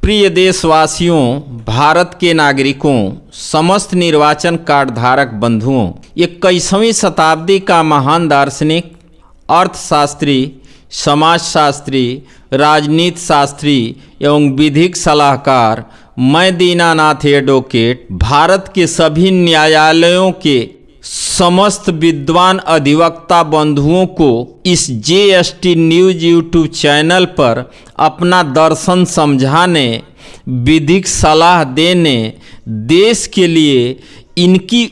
प्रिय देशवासियों, भारत के नागरिकों, समस्त निर्वाचन कार्ड धारक बंधुओं, 21वीं शताब्दी का महान दार्शनिक, अर्थशास्त्री, समाजशास्त्री, राजनीति शास्त्री एवं विधिक सलाहकार मैं दीनानाथ एडवोकेट भारत के सभी न्यायालयों के समस्त विद्वान अधिवक्ता बंधुओं को इस JST न्यूज यूट्यूब चैनल पर अपना दर्शन समझाने, विधिक सलाह देने, देश के लिए इनकी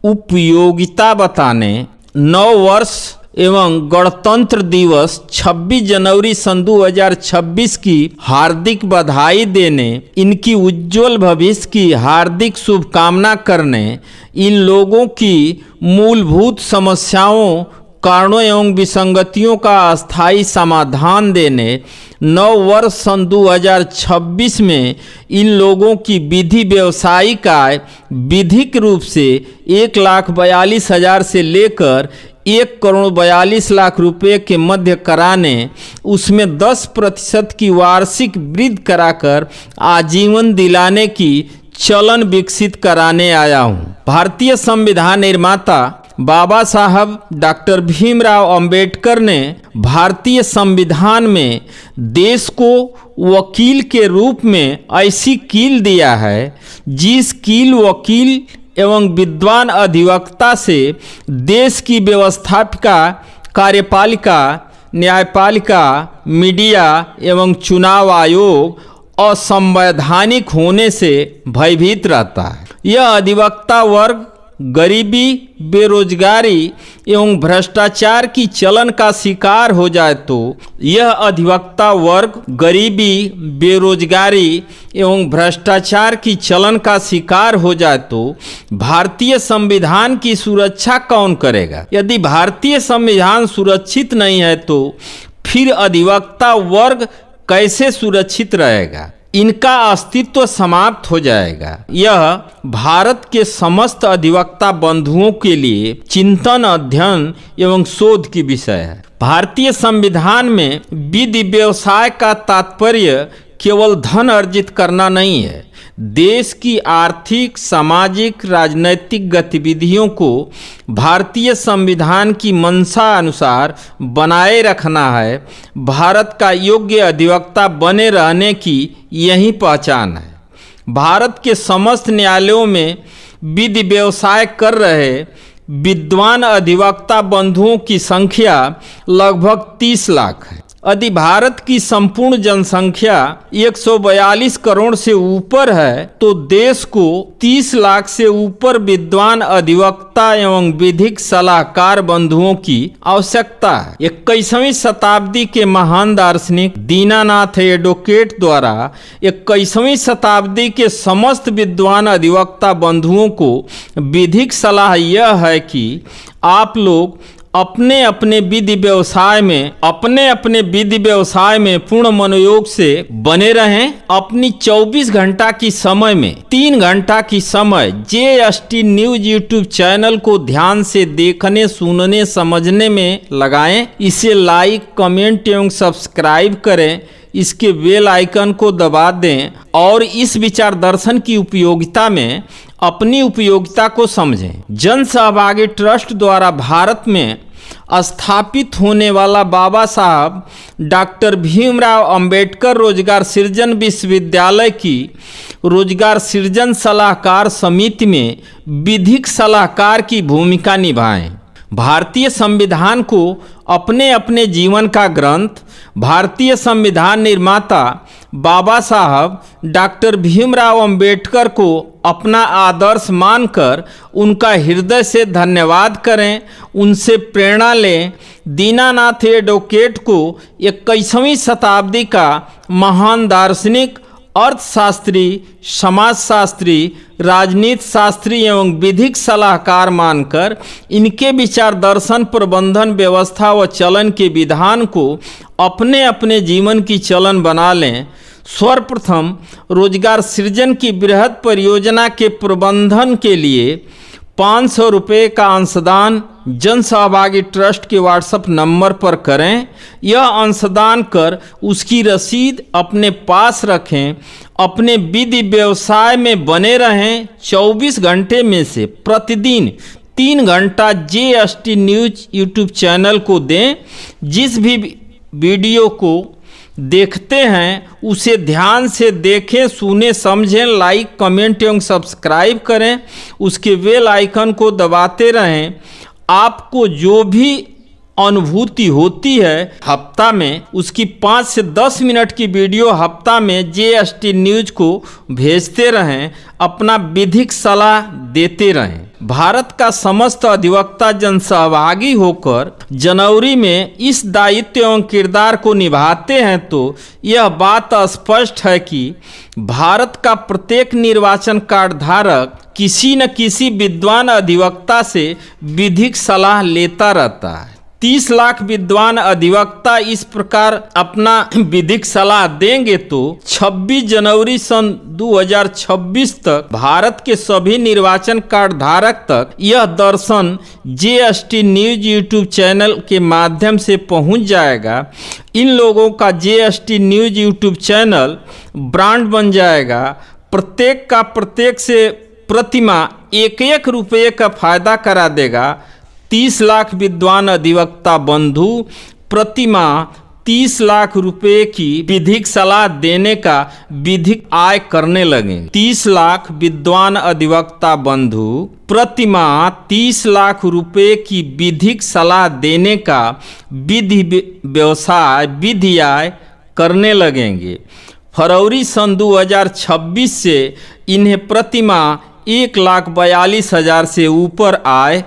उपयोगिता बताने, नव वर्ष एवं गणतंत्र दिवस 26 जनवरी सन 2026 की हार्दिक बधाई देने, इनकी उज्जवल भविष्य की हार्दिक शुभकामना करने, इन लोगों की मूलभूत समस्याओं, कारणों एवं विसंगतियों का अस्थायी समाधान देने, नव वर्ष सन 2026 में इन लोगों की विधि व्यवसायिक आय विधिक रूप से 1,42,000 से लेकर 1,42,00,000 रुपये के मध्य कराने, उसमें 10% की वार्षिक वृद्धि कराकर आजीवन दिलाने की चलन विकसित कराने आया हूँ। भारतीय संविधान निर्माता बाबा साहब डॉक्टर भीमराव अंबेडकर ने भारतीय संविधान में देश को वकील के रूप में ऐसी कील दिया है जिस कील वकील एवं विद्वान अधिवक्ता से देश की व्यवस्थापिका, कार्यपालिका, न्यायपालिका, मीडिया एवं चुनाव आयोग असंवैधानिक होने से भयभीत रहता है। यह अधिवक्ता वर्ग गरीबी, बेरोजगारी एवं भ्रष्टाचार की चलन का शिकार हो जाए तो यह अधिवक्ता वर्ग गरीबी, बेरोजगारी एवं भ्रष्टाचार की चलन का शिकार हो जाए तो भारतीय संविधान की सुरक्षा कौन करेगा? यदि भारतीय संविधान सुरक्षित नहीं है तो फिर अधिवक्ता वर्ग कैसे सुरक्षित रहेगा? इनका अस्तित्व समाप्त हो जाएगा। यह भारत के समस्त अधिवक्ता बंधुओं के लिए चिंतन, अध्ययन एवं शोध की विषय है। भारतीय संविधान में विधि व्यवसाय का तात्पर्य केवल धन अर्जित करना नहीं है। देश की आर्थिक, सामाजिक, राजनैतिक गतिविधियों को भारतीय संविधान की मंशा अनुसार बनाए रखना है। भारत का योग्य अधिवक्ता बने रहने की यही पहचान है। भारत के समस्त न्यायालयों में विधि व्यवसाय कर रहे विद्वान अधिवक्ता बंधुओं की संख्या लगभग 30 लाख है। यदि भारत की संपूर्ण जनसंख्या 142 करोड़ से ऊपर है तो देश को 30 लाख से ऊपर विद्वान अधिवक्ता एवं विधिक सलाहकार बंधुओं की आवश्यकता है। 21वीं शताब्दी के महान दार्शनिक दीनानाथ एडवोकेट द्वारा 21वीं शताब्दी के समस्त विद्वान अधिवक्ता बंधुओं को विधिक सलाह यह है कि आप लोग अपने अपने विधि व्यवसाय में पूर्ण मनोयोग से बने रहें। अपनी 24 घंटा की समय में 3 घंटा की समय JST न्यूज यूट्यूब चैनल को ध्यान से देखने, सुनने, समझने में लगाएं। इसे लाइक, कमेंट एवं सब्सक्राइब करें। इसके बेल आइकन को दबा दें और इस विचार दर्शन की उपयोगिता में अपनी उपयोगिता को समझें। जन सहभागी ट्रस्ट द्वारा भारत में स्थापित होने वाला बाबा साहब डॉक्टर भीमराव अंबेडकर रोजगार सृजन विश्वविद्यालय की रोजगार सृजन सलाहकार समिति में विधिक सलाहकार की भूमिका निभाएं। भारतीय संविधान को अपने अपने जीवन का ग्रंथ भारतीय संविधान निर्माता बाबा साहब डॉक्टर भीमराव अंबेडकर को अपना आदर्श मानकर उनका हृदय से धन्यवाद करें, उनसे प्रेरणा लें। दीनानाथ एडवोकेट को 21वीं शताब्दी का महान दार्शनिक, अर्थशास्त्री, समाजशास्त्री, राजनीति शास्त्री एवं विधिक सलाहकार मानकर इनके विचार दर्शन, प्रबंधन, व्यवस्था व चलन के विधान को अपने अपने जीवन की चलन बना लें। सर्वप्रथम रोजगार सृजन की बृहद परियोजना के प्रबंधन के लिए 500 रुपये का अंशदान जन सहभागी ट्रस्ट के व्हाट्सएप नंबर पर करें। यह अंशदान कर उसकी रसीद अपने पास रखें। अपने विधि व्यवसाय में बने रहें। 24 घंटे में से प्रतिदिन 3 घंटा JST न्यूज यूट्यूब चैनल को दें। जिस भी वीडियो को देखते हैं उसे ध्यान से देखें, सुने, समझें, लाइक, कमेंट एवं सब्सक्राइब करें। उसके बेल आइकन को दबाते रहें। आपको जो भी अनुभूति होती है हफ्ता में, उसकी 5 से 10 मिनट की वीडियो हफ्ता में JST न्यूज को भेजते रहें। अपना विधिक सलाह देते रहें। भारत का समस्त अधिवक्ता जन सहभागी होकर जनवरी में इस दायित्व एवं किरदार को निभाते हैं तो यह बात स्पष्ट है कि भारत का प्रत्येक निर्वाचन कार्ड धारक किसी न किसी विद्वान अधिवक्ता से विधिक सलाह लेता रहता है। 30 लाख विद्वान अधिवक्ता इस प्रकार अपना विधिक सलाह देंगे तो 26 जनवरी सन 2026 तक भारत के सभी निर्वाचन कार्ड धारक तक यह दर्शन JST न्यूज यूट्यूब चैनल के माध्यम से पहुंच जाएगा। इन लोगों का JST news YouTube channel brand बन जाएगा। प्रत्येक का प्रत्येक से प्रतिमाह 1-1 रुपये का फायदा करा देगा। 30 लाख विद्वान अधिवक्ता बंधु प्रतिमाह 30 लाख रुपए की विधिक सलाह देने का विधिक आय करने लगे। 30 लाख विद्वान अधिवक्ता बंधु प्रतिमाह 30 लाख रुपए की विधिक सलाह देने का विधि व्यवसाय विधि आय करने लगेंगे। फरवरी सन 2026 से इन्हें प्रतिमाह 1,42,000 से ऊपर आय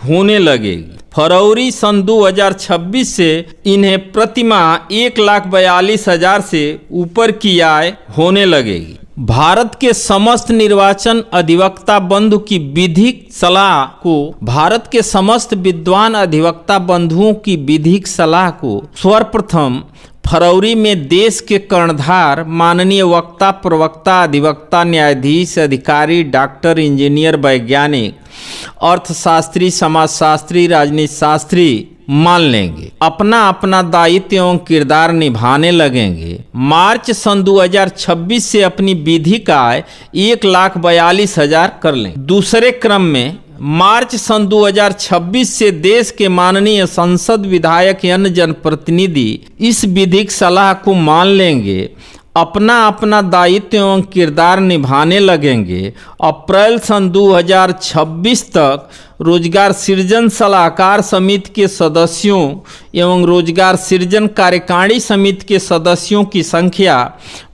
होने लगेगी। फरवरी सन 2026 से इन्हें प्रतिमाह 1,42,000 से ऊपर की आय होने लगेगी। भारत के समस्त निर्वाचन अधिवक्ता बंधु की विधिक सलाह को भारत के समस्त विद्वान अधिवक्ता बंधुओं की विधिक सलाह को सर्वप्रथम फरवरी में देश के कर्णधार माननीय वक्ता, प्रवक्ता, अधिवक्ता, न्यायाधीश, अधिकारी, डॉक्टर, इंजीनियर, वैज्ञानिक, अर्थशास्त्री, समाजशास्त्री, राजनीति शास्त्री मान लेंगे। अपना अपना दायित्व एवं किरदार निभाने लगेंगे। मार्च सन 2026 से अपनी विधिक आय 1,42,000 कर लें। दूसरे क्रम में मार्च सन 2026 से देश के माननीय संसद, विधायक, अन्य जनप्रतिनिधि इस विधिक सलाह को मान लेंगे। अपना अपना दायित्व एवं किरदार निभाने लगेंगे। अप्रैल सन 2026 तक रोजगार सृजन सलाहकार समिति के सदस्यों एवं रोजगार सृजन कार्यकारिणी समिति के सदस्यों की संख्या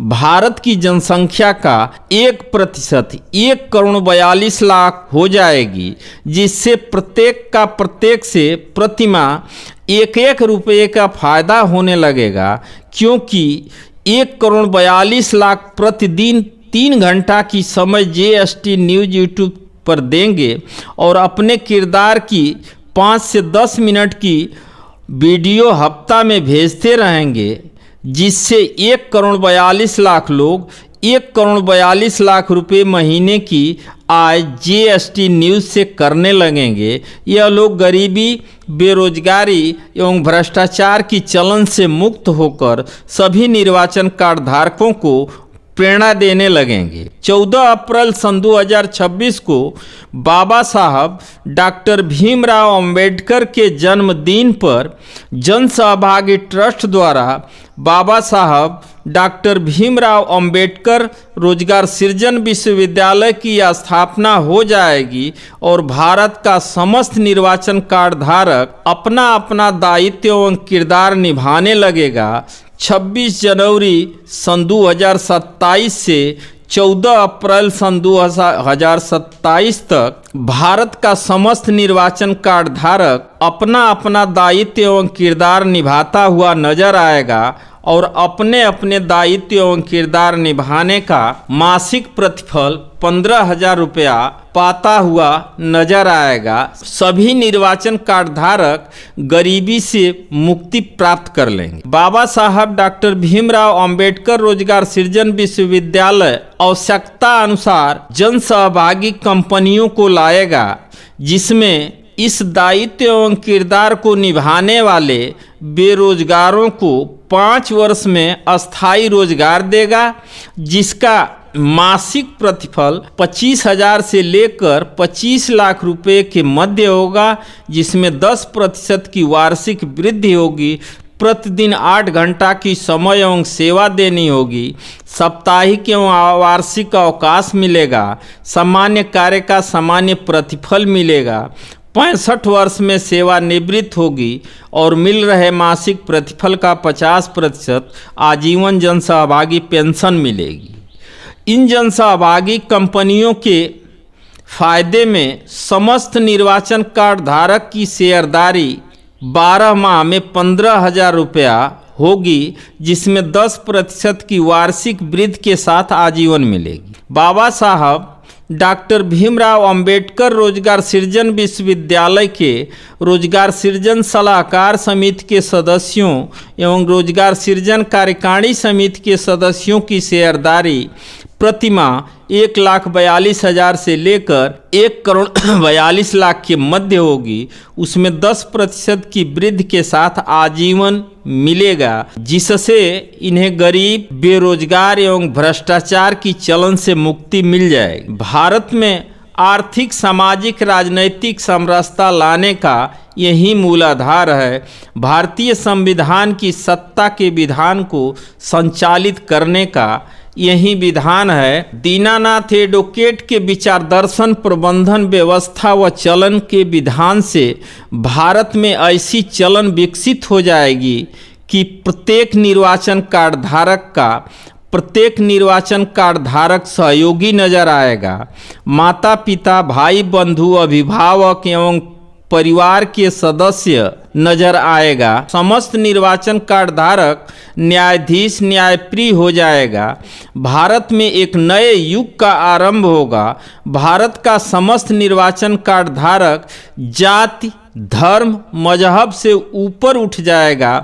भारत की जनसंख्या का 1% 1,42,00,000 हो जाएगी, जिससे प्रत्येक का प्रत्येक से प्रतिमाह 1-1 रुपये का फायदा होने लगेगा। क्योंकि 1,42,00,000 प्रतिदिन 3 घंटा की समय JST न्यूज यूट्यूब पर देंगे और अपने किरदार की 5 से 10 मिनट की वीडियो हफ्ता में भेजते रहेंगे, जिससे 1,42,00,000 लोग 1,42,00,000 रुपये महीने की आय JST न्यूज़ से करने लगेंगे। यह लोग गरीबी, बेरोजगारी एवं भ्रष्टाचार की चलन से मुक्त होकर सभी निर्वाचन कार्ड धारकों को प्रेरणा देने लगेंगे। 14 अप्रैल सन 2026 को बाबा साहब डॉक्टर भीमराव अंबेडकर के जन्मदिन पर जन सहभागी ट्रस्ट द्वारा बाबा साहब डॉक्टर भीमराव अंबेडकर रोजगार सृजन विश्वविद्यालय की स्थापना हो जाएगी और भारत का समस्त निर्वाचन कार्ड धारक अपना अपना दायित्व एवं किरदार निभाने लगेगा। 26 जनवरी सन 2027 से 14 अप्रैल सन 2027 तक भारत का समस्त निर्वाचन कार्ड धारक अपना अपना दायित्व एवं किरदार निभाता हुआ नजर आएगा और अपने अपने दायित्व एवं किरदार निभाने का मासिक प्रतिफल 15,000 रुपया पाता हुआ नजर आएगा। सभी निर्वाचन कार्ड धारक गरीबी से मुक्ति प्राप्त कर लेंगे। बाबा साहब डॉक्टर भीमराव अंबेडकर रोजगार सृजन विश्वविद्यालय आवश्यकता अनुसार जन सहभागी कंपनियों को लाएगा, जिसमें इस दायित्व एवं किरदार को निभाने वाले बेरोजगारों को 5 वर्ष में अस्थायी रोजगार देगा, जिसका मासिक प्रतिफल 25,000 से लेकर 25 लाख रुपए के मध्य होगा, जिसमें 10% की वार्षिक वृद्धि होगी। प्रतिदिन 8 घंटा की समय एवं सेवा देनी होगी। साप्ताहिक एवं वार्षिक अवकाश मिलेगा। सामान्य कार्य का सामान्य प्रतिफल मिलेगा। 65 वर्ष में सेवानिवृत्त होगी और मिल रहे मासिक प्रतिफल का 50% आजीवन जनसहभागी पेंशन मिलेगी। इन जनसहभागी कंपनियों के फायदे में समस्त निर्वाचन कार्ड धारक की शेयरदारी 12 माह में 15,000 रुपया होगी, जिसमें 10% की वार्षिक वृद्धि के साथ आजीवन मिलेगी। बाबा साहब डॉक्टर भीमराव अंबेडकर रोजगार सृजन विश्वविद्यालय के रोजगार सृजन सलाहकार समिति के सदस्यों एवं रोजगार सृजन कार्यकारिणी समिति के सदस्यों की शेयरदारी प्रतिमाह 1,42,000 से लेकर 1,42,00,000 के मध्य होगी। उसमें 10% की वृद्धि के साथ आजीवन मिलेगा, जिससे इन्हें गरीब, बेरोजगार एवं भ्रष्टाचार की चलन से मुक्ति मिल जाएगी। भारत में आर्थिक, सामाजिक, राजनैतिक समरसता लाने का यही मूलाधार है। भारतीय संविधान की सत्ता के विधान को संचालित करने का यही विधान है। दीनानाथ एडवोकेट के विचार दर्शन, प्रबंधन, व्यवस्था व चलन के विधान से भारत में ऐसी चलन विकसित हो जाएगी कि प्रत्येक निर्वाचन कार्ड धारक सहयोगी नजर आएगा। माता पिता, भाई बंधु, अभिभावक एवं परिवार के सदस्य नजर आएगा। समस्त निर्वाचन कार्ड धारक न्यायाधीश, न्यायप्रिय हो जाएगा। भारत में एक नए युग का आरंभ होगा। भारत का समस्त निर्वाचन कार्ड धारक जाति, धर्म, मजहब से ऊपर उठ जाएगा।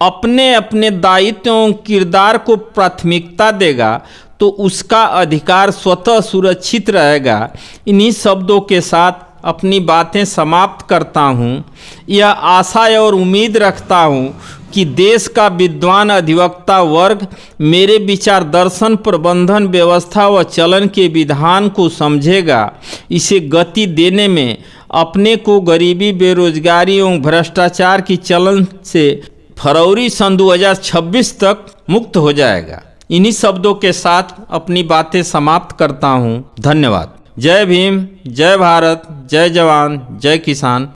अपने अपने दायित्वों, किरदार को प्राथमिकता देगा तो उसका अधिकार स्वतः सुरक्षित रहेगा। इन्हीं शब्दों के साथ अपनी बातें समाप्त करता हूँ। यह आशा और उम्मीद रखता हूँ कि देश का विद्वान अधिवक्ता वर्ग मेरे विचार दर्शन, प्रबंधन, व्यवस्था व चलन के विधान को समझेगा। इसे गति देने में अपने को गरीबी, बेरोजगारी एवं भ्रष्टाचार की चलन से फरवरी सन 2026 तक मुक्त हो जाएगा। इन्हीं शब्दों के साथ अपनी बातें समाप्त करता हूँ। धन्यवाद। जय भीम, जय भारत, जय जवान, जय किसान।